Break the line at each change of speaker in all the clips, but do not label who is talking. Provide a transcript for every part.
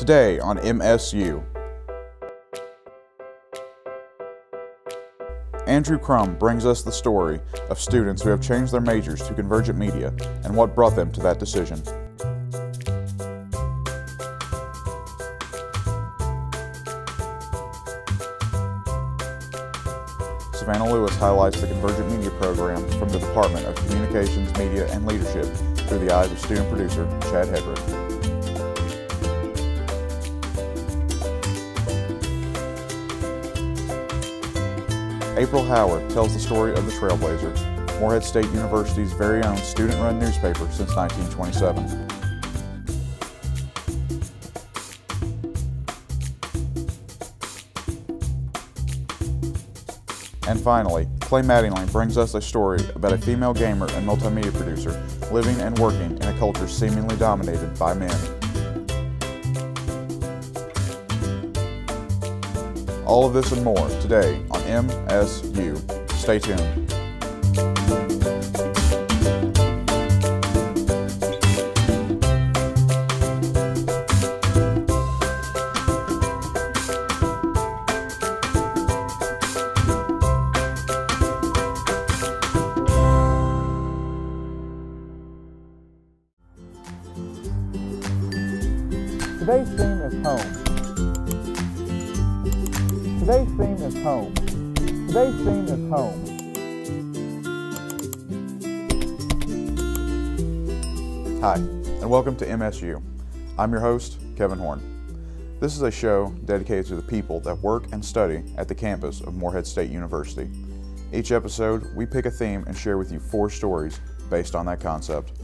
Today on MSU. Andrew Crum brings us the story of students who have changed their majors to convergent media and what brought them to that decision. Savannah Lewis highlights the convergent media programs from the Department of Communications, Media, and Leadership through the eyes of student producer Chad Hedrick. April Howard tells the story of the Trailblazer, Morehead State University's very own student-run newspaper since 1927. And finally, Clay Mattingly brings us a story about a female gamer and multimedia producer living and working in a culture seemingly dominated by men. All of this and more today on MSU. Stay tuned. Today's theme is home. Today's theme is home. Today's theme is home. Hi, and welcome to MSU. I'm your host, Kevin Horn. This is a show dedicated to the people that work and study at the campus of Morehead State University. Each episode, we pick a theme and share with you 4 stories based on that concept.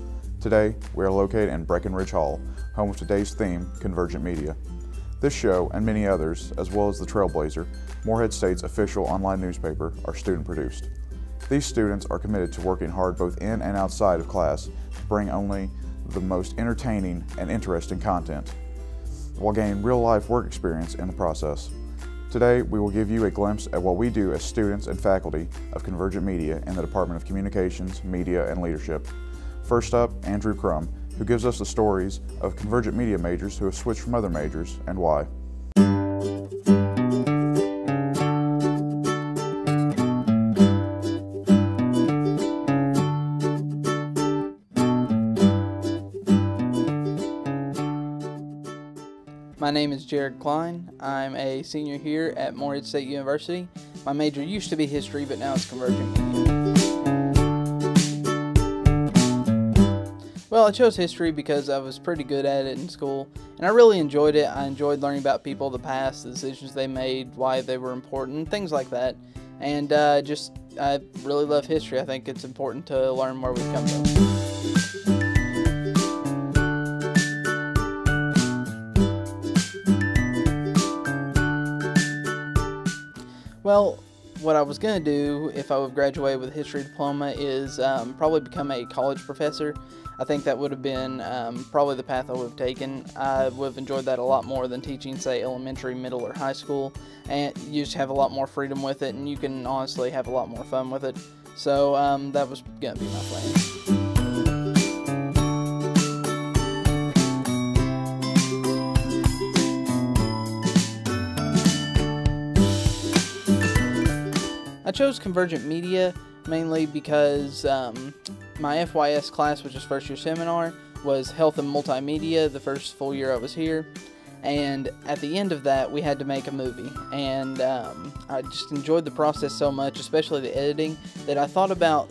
Today, we are located in Breckenridge Hall, home of today's theme, Convergent Media. This show, and many others, as well as the Trailblazer, Morehead State's official online newspaper, are student-produced. These students are committed to working hard both in and outside of class to bring only the most entertaining and interesting content, while gaining real-life work experience in the process. Today, we will give you a glimpse at what we do as students and faculty of Convergent Media in the Department of Communications, Media, and Leadership. First up, Andrew Crum, who gives us the stories of convergent media majors who have switched from other majors and why.
My name is Jared Klein. I'm a senior here at Morehead State University. My major used to be history, but now it's convergent media. Well, I chose history because I was pretty good at it in school, and I really enjoyed it. I enjoyed learning about people of the past, the decisions they made, why they were important, things like that. And I really love history. I think it's important to learn where we come from. Well, what I was going to do if I would graduate with a history diploma is probably become a college professor. I think that would have been probably the path I would have taken. I would have enjoyed that a lot more than teaching, say, elementary, middle, or high school. And you just have a lot more freedom with it, and you can honestly have a lot more fun with it. So that was going to be my plan. I chose convergent media mainly because my FYS class, which is first year seminar, was health and multimedia the first full year I was here. And at the end of that, we had to make a movie. And I just enjoyed the process so much, especially the editing, that I thought about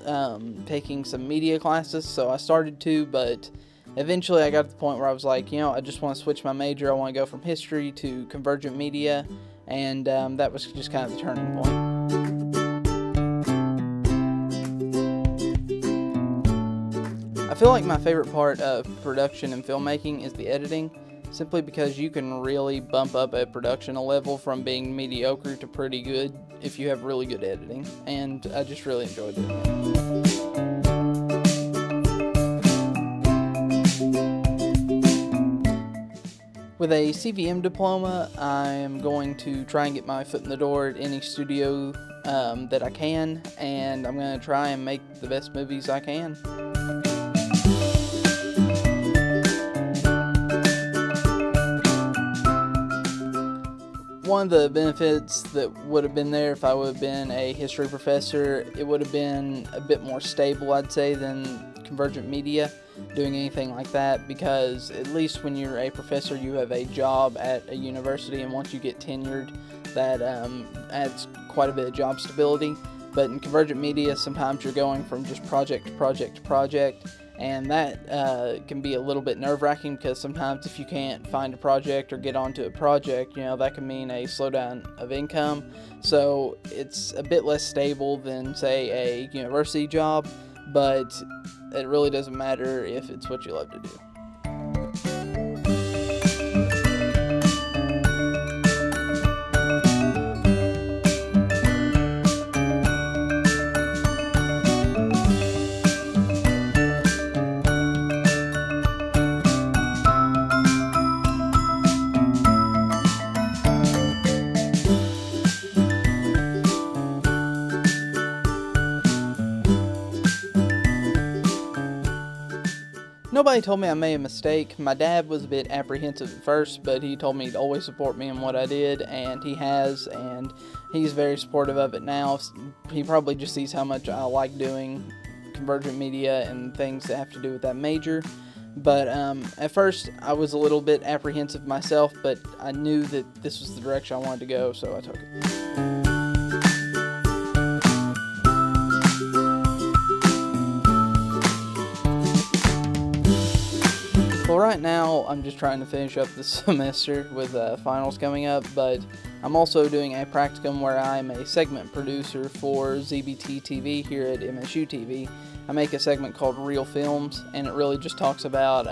taking some media classes. So I started to, but eventually I got to the point where I was like, you know, I just want to switch my major. I want to go from history to convergent media. And that was just kind of the turning point. I feel like my favorite part of production and filmmaking is the editing, simply because you can really bump up a production level from being mediocre to pretty good if you have really good editing, and I just really enjoyed doing it. With a CVM diploma, I'm going to try and get my foot in the door at any studio that I can, and I'm going to try and make the best movies I can. one of the benefits that would have been there if I would have been a history professor, it would have been a bit more stable, I'd say, than Convergent Media doing anything like that, because at least when you're a professor you have a job at a university, and once you get tenured that adds quite a bit of job stability. But in Convergent Media sometimes you're going from just project to project to project, and that can be a little bit nerve-wracking, because sometimes if you can't find a project or get onto a project, that can mean a slowdown of income. So it's a bit less stable than, say, a university job, but it really doesn't matter if it's what you love to do. Nobody told me I made a mistake. My dad was a bit apprehensive at first, but he told me he'd always support me in what I did, and he has, and he's very supportive of it now. He probably just sees how much I like doing Convergent Media and things that have to do with that major. But at first I was a little bit apprehensive myself, but I knew that this was the direction I wanted to go, so I took it. Well, right now I'm just trying to finish up the semester with finals coming up, but I'm also doing a practicum where I'm a segment producer for ZBT TV here at MSU TV. I make a segment called Real Films, and it really just talks about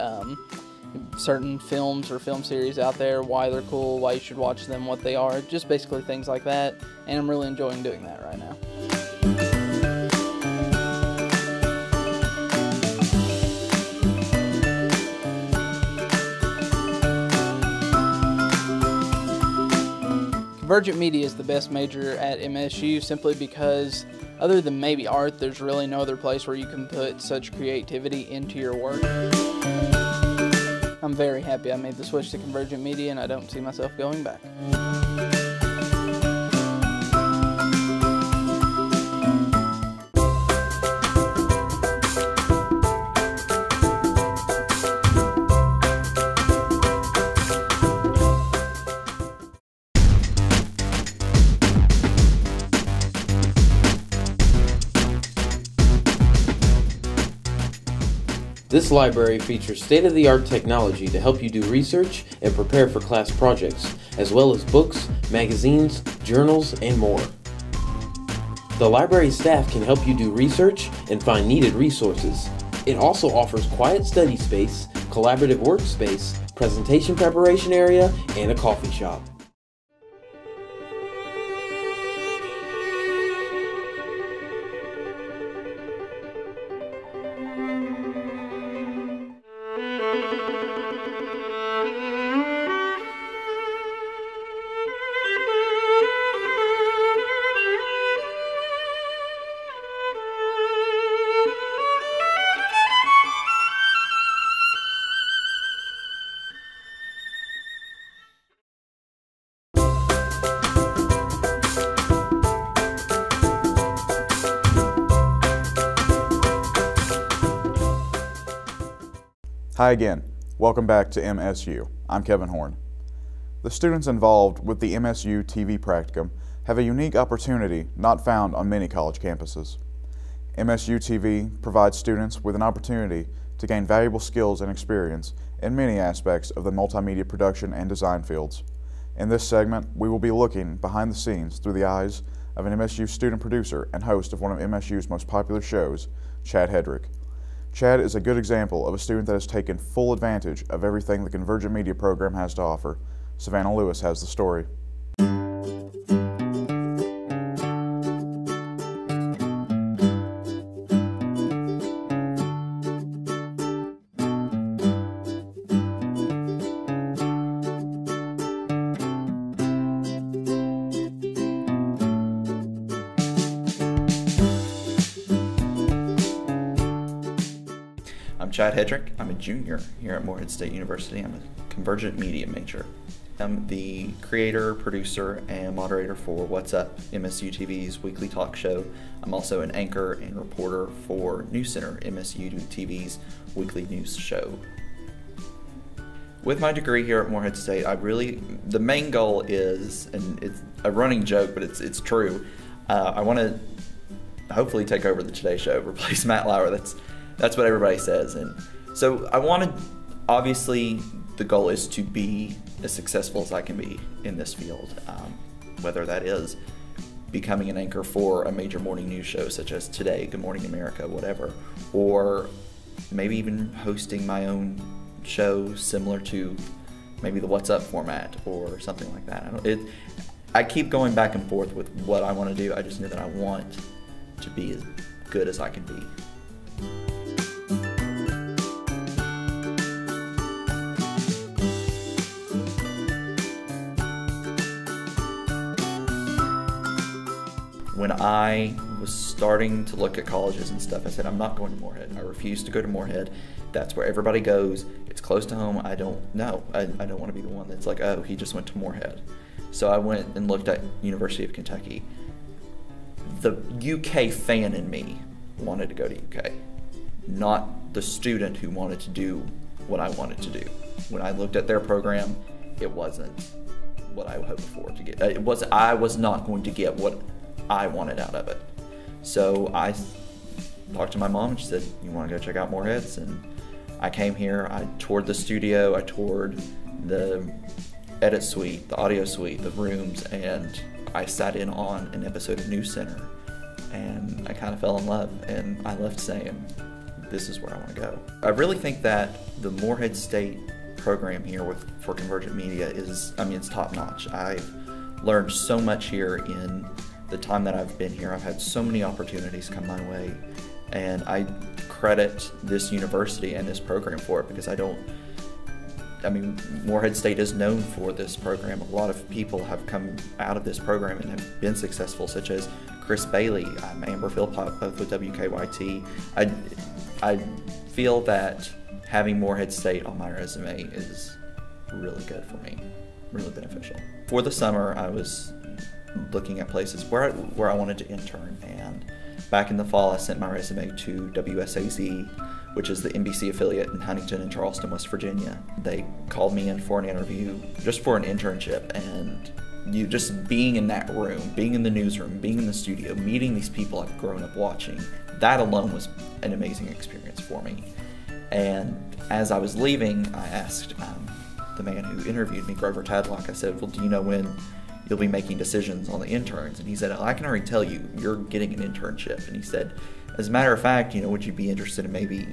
certain films or film series out there, why they're cool, why you should watch them, what they are, just basically things like that, and I'm really enjoying doing that right now. Convergent Media is the best major at MSU simply because, other than maybe art, there's really no other place where you can put such creativity into your work. I'm very happy I made the switch to Convergent Media, and I don't see myself going back.
This library features state-of-the-art technology to help you do research and prepare for class projects, as well as books, magazines, journals, and more. The library staff can help you do research and find needed resources. It also offers quiet study space, collaborative workspace, presentation preparation area, and a coffee shop.
Hi again. Welcome back to MSU. I'm Kevin Horn. The students involved with the MSU TV practicum have a unique opportunity not found on many college campuses. MSU TV provides students with an opportunity to gain valuable skills and experience in many aspects of the multimedia production and design fields. In this segment, we will be looking behind the scenes through the eyes of an MSU student producer and host of one of MSU's most popular shows, Chad Hedrick. Chad is a good example of a student that has taken full advantage of everything the Convergent Media program has to offer. Savannah Lewis has the story.
Chad Hedrick. I'm a junior here at Morehead State University. I'm a convergent media major. I'm the creator, producer, and moderator for What's Up, MSU TV's weekly talk show. I'm also an anchor and reporter for News Center, MSU TV's weekly news show. With my degree here at Morehead State, the main goal is, and it's a running joke, but it's true, I want to hopefully take over the Today Show, replace Matt Lauer. That's what everybody says. And so obviously the goal is to be as successful as I can be in this field, whether that is becoming an anchor for a major morning news show such as Today, Good Morning America, whatever, or maybe even hosting my own show similar to maybe the What's Up format or something like that. I keep going back and forth with what I want to do. I just know that I want to be as good as I can be. When I was starting to look at colleges and stuff, I said, I'm not going to Morehead. I refuse to go to Morehead. That's where everybody goes. It's close to home. I don't know. I don't want to be the one that's like, oh, he just went to Morehead. So I went and looked at University of Kentucky. The UK fan in me wanted to go to UK, not the student who wanted to do what I wanted to do. When I looked at their program, it wasn't what I hoped for to get. I was not going to get what I wanted out of it. So I talked to my mom and she said, you want to go check out Morehead's? And I came here, I toured the studio, I toured the edit suite, the audio suite, the rooms, and I sat in on an episode of News Center, and I kind of fell in love, and I left saying, this is where I want to go. I really think that the Morehead State program here for convergent media is, it's top notch. I've learned so much here in the time that I've been here. I've had so many opportunities come my way, and I credit this university and this program for it, because Morehead State is known for this program. A lot of people have come out of this program and have been successful, such as Chris Bailey, Amber Philpott, both with WKYT. I feel that having Morehead State on my resume is really good for me, really beneficial. For the summer, I was looking at places where I wanted to intern, and back in the fall, I sent my resume to WSAZ, which is the NBC affiliate in Huntington and Charleston, West Virginia. They called me in for an interview just for an internship, and you just being in that room, being in the newsroom, being in the studio, meeting these people I've grown up watching, that alone was an amazing experience for me. And as I was leaving, I asked the man who interviewed me, Grover Tadlock, I said, well, do you know when you'll be making decisions on the interns? And he said, I can already tell you, you're getting an internship. And he said, as a matter of fact, would you be interested in maybe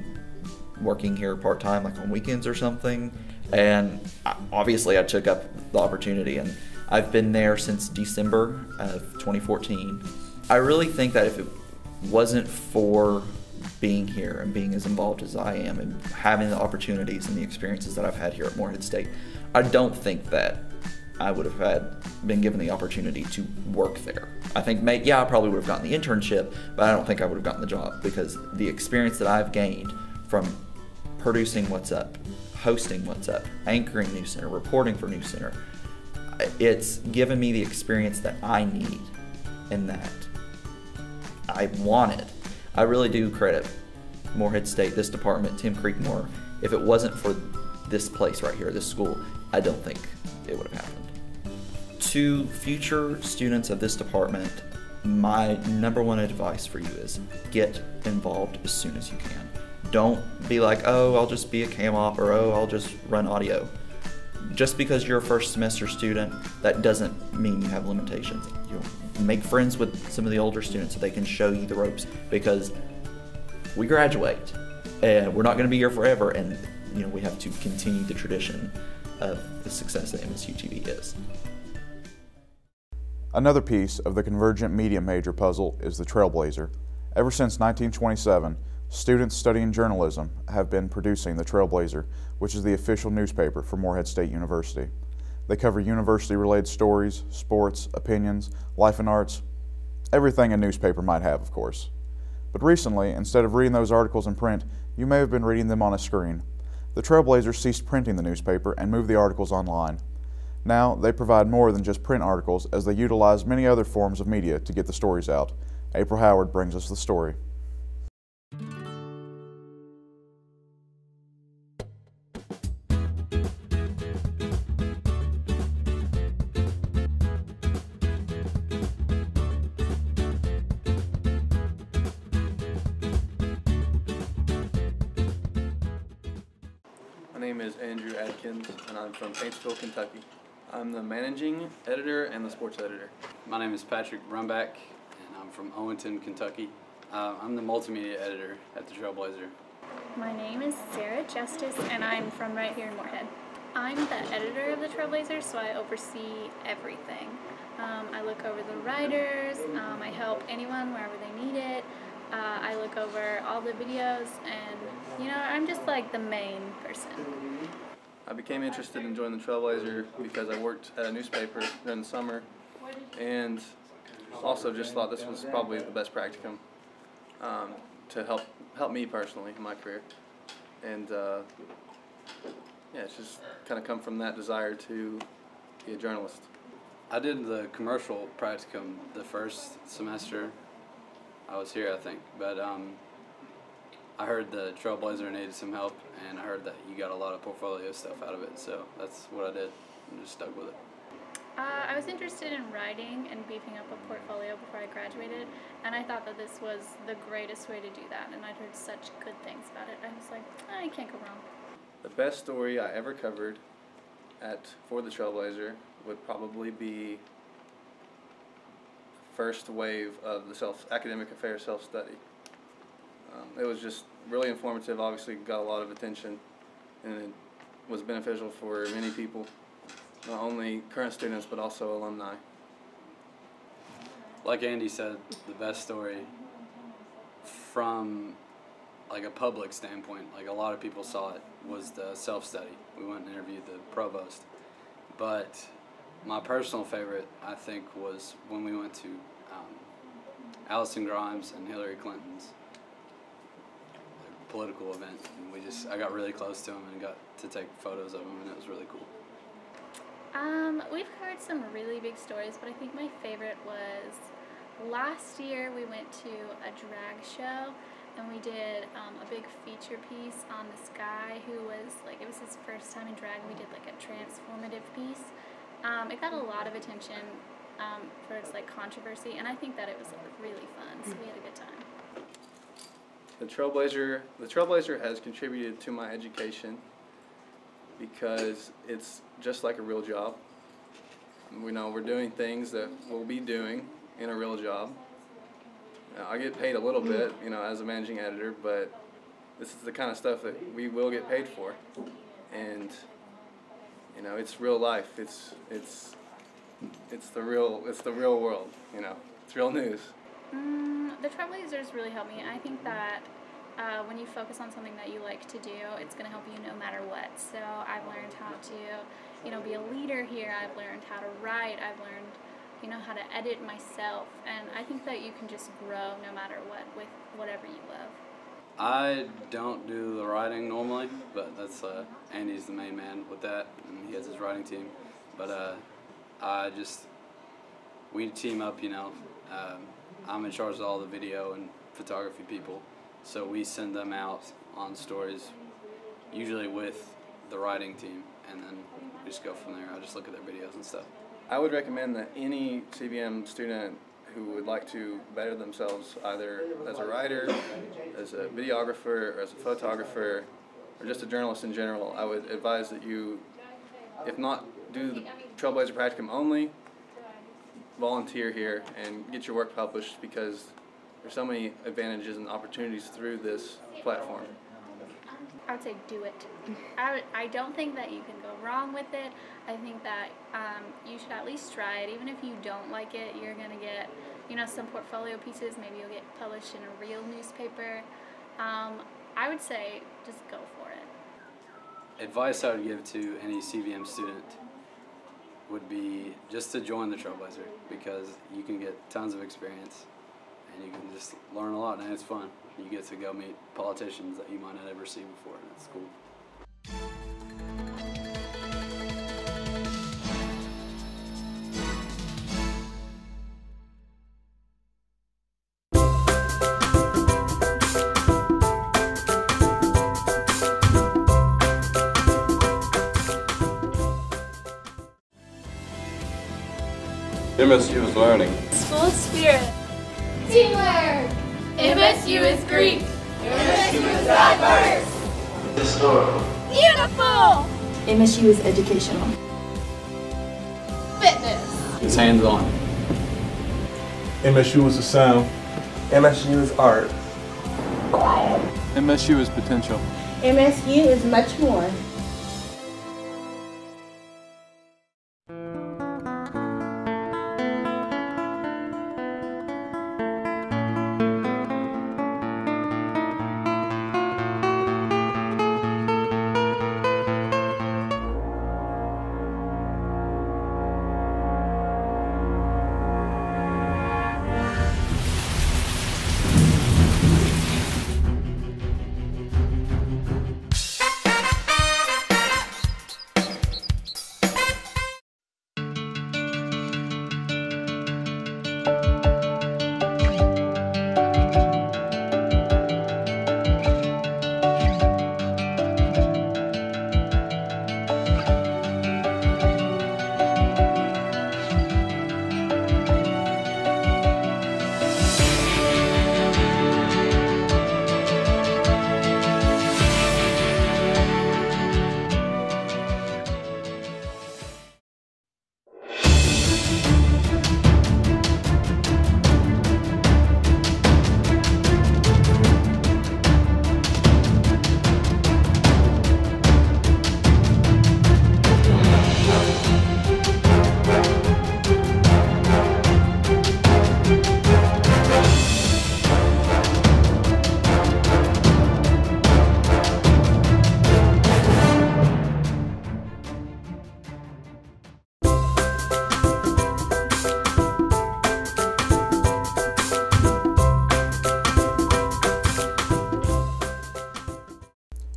working here part-time, like on weekends or something? And obviously I took up the opportunity, and I've been there since December of 2014. I really think that if it wasn't for being here and being as involved as I am and having the opportunities and the experiences that I've had here at Morehead State, I don't think that I would have been given the opportunity to work there. I think, I probably would have gotten the internship, but I don't think I would have gotten the job, because the experience that I've gained from producing What's Up, hosting What's Up, anchoring News Center, reporting for News Center, it's given me the experience that I need and that I wanted. I really do credit Morehead State, this department, Tim Creekmore. If it wasn't for this place right here, this school, I don't think it would have happened. To future students of this department, my number one advice for you is get involved as soon as you can. Don't be like, oh, I'll just be a cam op, or oh, I'll just run audio. Just because you're a first semester student, that doesn't mean you have limitations. You'll make friends with some of the older students so they can show you the ropes, because we graduate and we're not going to be here forever, and we have to continue the tradition of the success that MSU TV is.
Another piece of the convergent media major puzzle is the Trailblazer. Ever since 1927, students studying journalism have been producing the Trailblazer, which is the official newspaper for Morehead State University. They cover university-related stories, sports, opinions, life and arts, everything a newspaper might have, of course. But recently, instead of reading those articles in print, You may have been reading them on a screen. The Trailblazers ceased printing the newspaper and moved the articles online. Now, they provide more than just print articles, as they utilize many other forms of media to get the stories out. April Howard brings us the story.
My name is Andrew Adkins, and I'm from Paintsville, Kentucky. I'm the managing editor and the sports editor.
My name is Patrick Brumback, and I'm from Owenton, Kentucky. I'm the multimedia editor at the Trailblazer.
My name is Sarah Justice, and I'm from right here in Moorhead. I'm the editor of the Trailblazers, so I oversee everything. I look over the writers, I help anyone wherever they need it. I look over all the videos, and I'm just like the main person.
I became interested in joining the Trailblazer because I worked at a newspaper during the summer, and also just thought this was probably the best practicum to help me personally in my career. And yeah, it's just kind of come from that desire to be a journalist.
I did the commercial practicum the first semester I was here, I think, but I heard the Trailblazer needed some help, and I heard that you got a lot of portfolio stuff out of it, so that's what I did and just stuck with it.
I was interested in writing and beefing up a portfolio before I graduated, and I thought that this was the greatest way to do that, and I'd heard such good things about it. I was like, I can't go wrong.
The best story I ever covered for the Trailblazer would probably be first wave of the academic affairs self-study. It was just really informative, obviously got a lot of attention, and it was beneficial for many people, not only current students but also alumni.
Like Andy said, the best story from like a public standpoint, like a lot of people saw it, was the self-study. We went and interviewed the provost. But my personal favorite, I think, was when we went to Allison Grimes and Hillary Clinton's political event, and I got really close to him and got to take photos of him, and it was really cool.
We've heard some really big stories, but I think my favorite was last year we went to a drag show, and we did a big feature piece on this guy who was it was his first time in drag, and we did like a transformative piece. It got a lot of attention for its controversy, and I think that it was really fun, so we had a good time.
The Trailblazer has contributed to my education because it's just like a real job. We know we're doing things that we'll be doing in a real job. I get paid a little bit, as a managing editor, but this is the kind of stuff that we will get paid for, and it's real life. It's the real world. It's real news.
The Trailblazers really helped me. I think that when you focus on something that you like to do, it's going to help you no matter what. So I've learned how to, be a leader here. I've learned how to write. I've learned, how to edit myself. And I think that you can just grow no matter what with whatever you love.
I don't do the writing normally, but that's Andy's the main man with that, and he has his writing team. But we team up, I'm in charge of all the video and photography people, so we send them out on stories, usually with the writing team, and then we just go from there. I just look at their videos and stuff.
I would recommend that any CBM student who would like to better themselves, either as a writer, as a videographer, or as a photographer, or just a journalist in general, I would advise that you, if not do the Trailblazer practicum only, volunteer here and get your work published, because there's so many advantages and opportunities through this platform.
I would say do it. I don't think that you can go wrong with it. I think that you should at least try it. Even if you don't like it, you're going to get, some portfolio pieces. Maybe you'll get published in a real newspaper. I would say just go for it.
Advice I would give to any CVM student would be just to join the Trailblazer, because you can get tons of experience and you can just learn a lot, and it's fun. You get to go meet politicians that you might not ever see before, and it's cool.
MSU is learning.
School spirit. Teamwork. MSU is Greek. MSU is diverse.
Historical.
Beautiful.
MSU is educational.
Fitness.
It's hands-on.
MSU is the sound. MSU is art.
MSU is potential.
MSU is much more.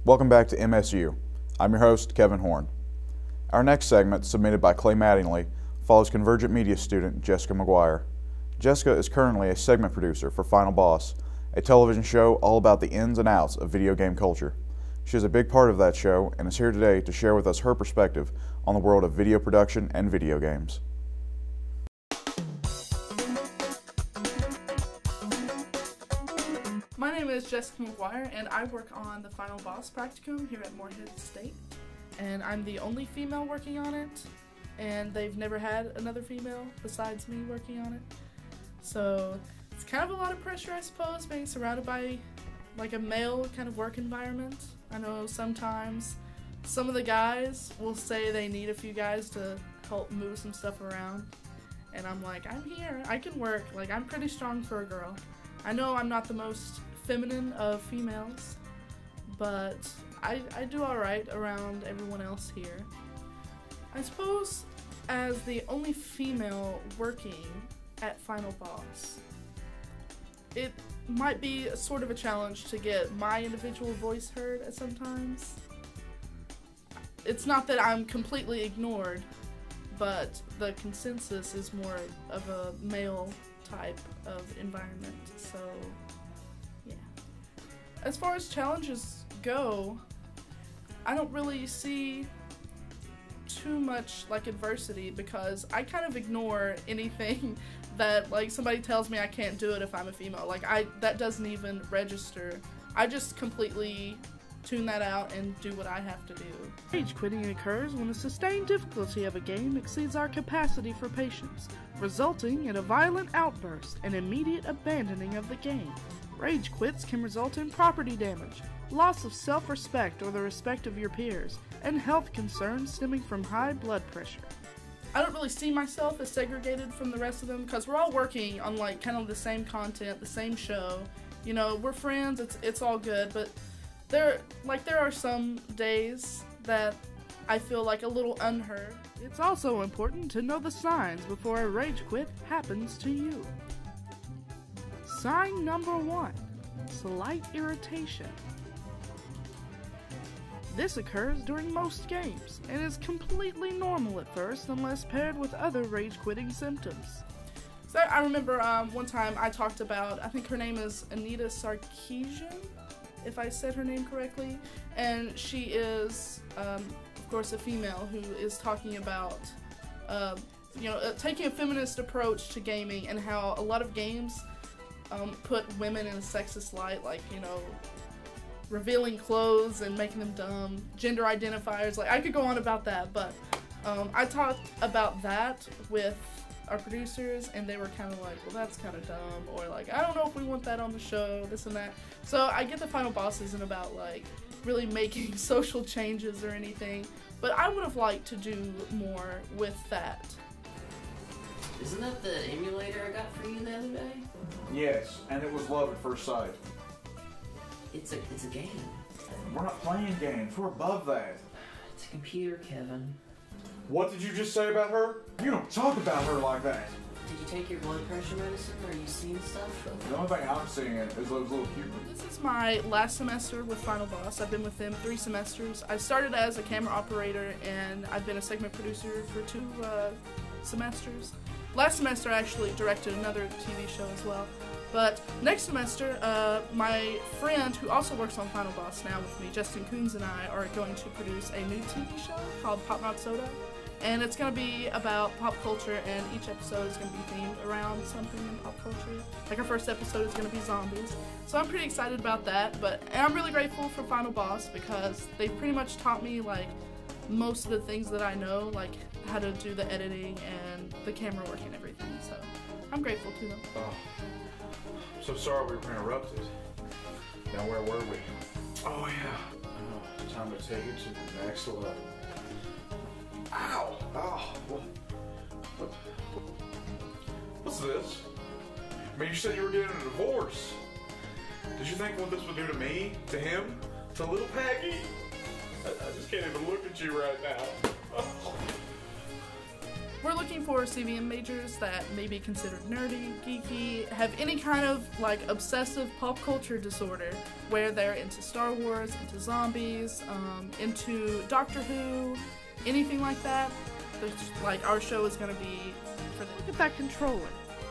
Welcome back to MSU. I'm your host, Kevin Horn. Our next segment, submitted by Clay Mattingly, follows Convergent Media student Jessica McGuire. Jessica is currently a segment producer for Final Boss, a television show all about the ins and outs of video game culture. She is a big part of that show and is here today to share with us her perspective on the world of video production and video games.
My name is Jessica McGuire, and I work on the Final Boss practicum here at Morehead State. And I'm the only female working on it, and they've never had another female besides me working on it. So it's kind of a lot of pressure, I suppose, being surrounded by like a male kind of work environment. I know sometimes some of the guys will say they need a few guys to help move some stuff around. And I'm like, I'm here, I can work, like I'm pretty strong for a girl. I know I'm not the most feminine of females, but I do alright around everyone else here. I suppose as the only female working at Final Boss, it might be sort of a challenge to get my individual voice heard at sometimes. It's not that I'm completely ignored, but the consensus is more of a male type of environment, so yeah. As far as challenges go, I don't really see too much like adversity because I kind of ignore anything that like somebody tells me I can't do it if I'm a female. Like that doesn't even register. I just completely tune that out and do what I have to do.
Rage quitting occurs when the sustained difficulty of a game exceeds our capacity for patience, resulting in a violent outburst and immediate abandoning of the game. Rage quits can result in property damage, loss of self-respect or the respect of your peers, and health concerns stemming from high blood pressure.
I don't really see myself as segregated from the rest of them because we're all working on like kind of the same content, the same show. You know, we're friends, it's all good, but there are some days that I feel like a little unheard.
It's also important to know the signs before a rage quit happens to you. Sign number 1. slight irritation. This occurs during most games, and is completely normal at first unless paired with other rage-quitting symptoms.
So I remember one time I talked about, I think her name is Anita Sarkeesian, if I said her name correctly, and she is, of course, a female who is talking about, taking a feminist approach to gaming and how a lot of games put women in a sexist light, like, revealing clothes and making them dumb, gender identifiers. Like, I could go on about that, but I talked about that with our producers, and they were kind of like, well, that's kind of dumb, or like, I don't know if we want that on the show, this and that. So I get the Final Boss isn't about like really making social changes or anything, but I would have liked to do more with that.
Isn't that the emulator I got for you the other day?
Yes, and it was love at first sight.
It's a game.
We're not playing games. We're above that.
It's a computer, Kevin.
What did you just say about her? You don't talk about her like that.
Did you take your blood pressure medicine? Are you seeing stuff?
The only thing I'm seeing is those little cute.
This is my last semester with Final Boss. I've been with them 3 semesters. I started as a camera operator, and I've been a segment producer for 2 semesters. Last semester I actually directed another TV show as well. But next semester, my friend who also works on Final Boss now with me, Justin Coons, and I are going to produce a new TV show called Pop Not Soda. And it's going to be about pop culture, and each episode is going to be themed around something in pop culture. Like our first episode is going to be zombies. So I'm pretty excited about that, and I'm really grateful for Final Boss because they pretty much taught me like most of the things that I know, like how to do the editing and the camera work and everything. So I'm grateful to them.
Oh, so sorry we were interrupted. Now where were we? Oh yeah. Oh, time to take it to the next level. Ow! Oh, what's this? I mean, you said you were getting a divorce. Did you think what this would do to me, to him, to little Peggy? I just can't even look at you right now. Oh.
We're looking for CVM majors that may be considered nerdy, geeky, have any kind of like obsessive pop culture disorder where they're into Star Wars, into zombies, into Doctor Who, anything like that. Like our show is going to be for them.
Look at that controller.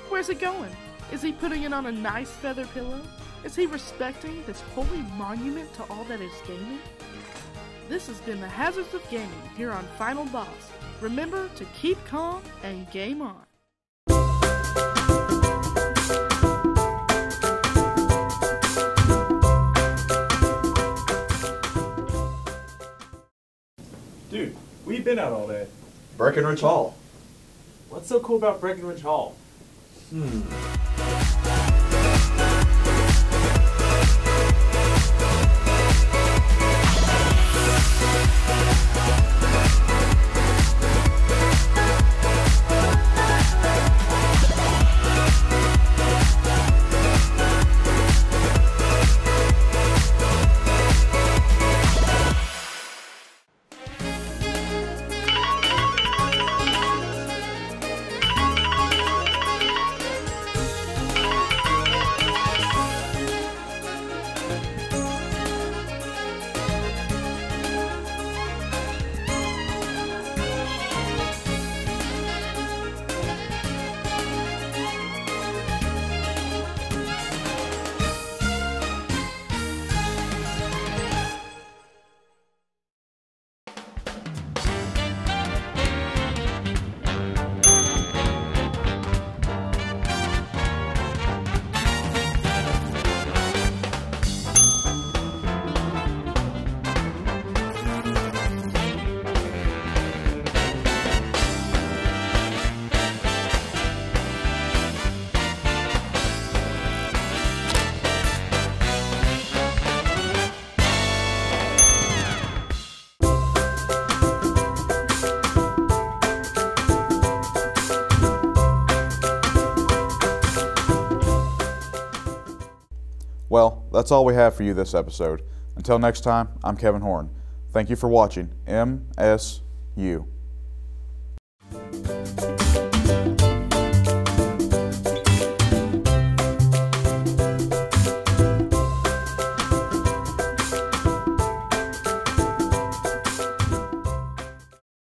Where's it going? Is he putting it on a nice feather pillow? Is he respecting this holy monument to all that is gaming? This has been the Hazards of Gaming here on Final Boss. Remember to keep calm and game on.
Dude, where you been out all day?
Breckenridge Hall.
What's so cool about Breckenridge Hall?
Well, that's all we have for you this episode. Until next time, I'm Kevin Horn. Thank you for watching MSU.